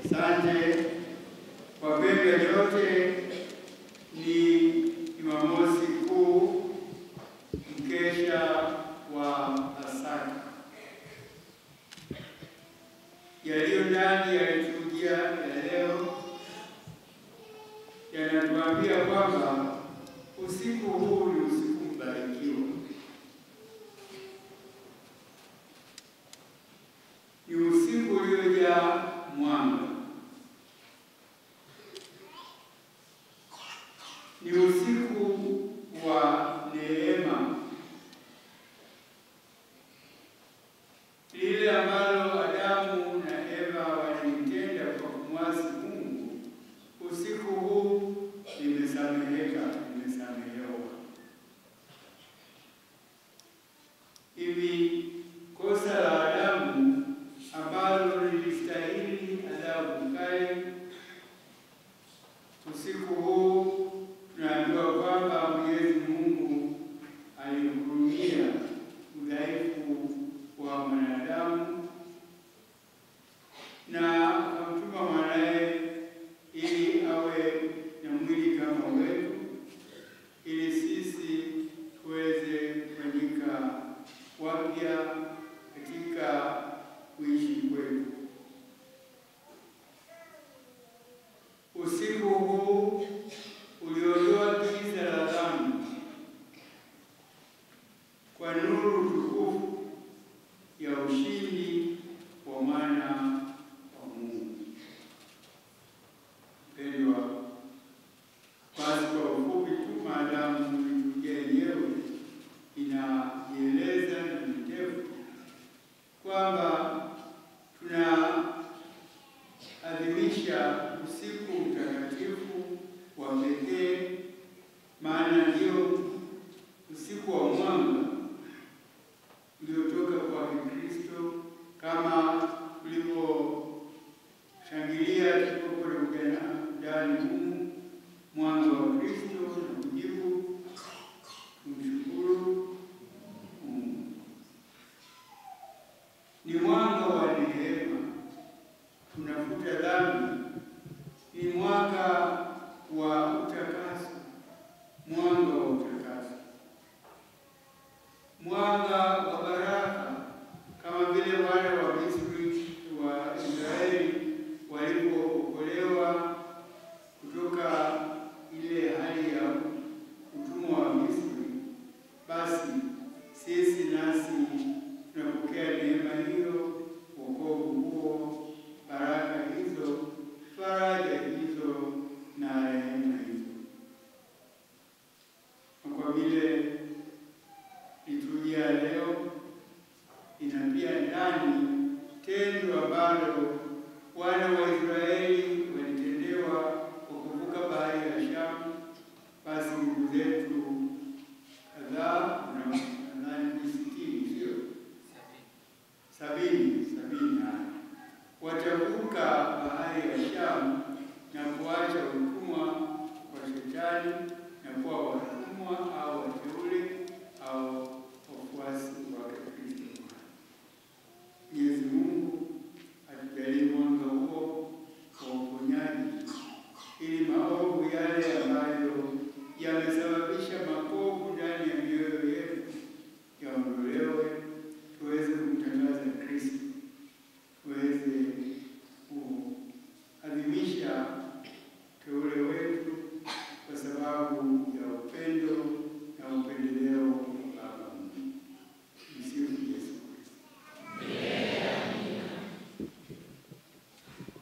Asante wapendwa nyote, ni Jumamosi Kuu, mkesha wa Pasaka. Yaliyo ndani ya liturujia ya leo yanatuambia kwamba usiku huu ni usiku mbarikiwa. Ni usiku uliojaa mwanga. Ni usiku wa neema, lile ambalo Adamu na Eva walitenda kwa kumwasi Mungu. Usiku huu limesamehewa. Hivi kosa la Adamu ambalo lilistahili adhabu kali, usiku huu tunaambiwa kwamba Mwenyezi Mungu alihurumia udhaifu wa mwanadamu na akamtuma mwanae ili awe na mwili kama wetu, ili sisi tuweze kufanyika wapya katika kuishi kwetu. Usiku huu uliondoa giza la dhambi kwa nuru tukufu ya ushindi wa mwana wa Mungu. Pendwa, basi kwa ufupi tu, maadamu liturujia yenyewe inajieleza na mtevu kwamba tunaadhimisha usiku mtakatifu wa pekee, maana ndio usiku wa mwanga uliotoka kwa Kristo, kama tulivyoshangilia tulipokuwa ndani humu mwanga wa Kristo na kujibu kumshukuru Mungu. Ni mwanga wa neema, tunafuta dhambi. Ni mwanga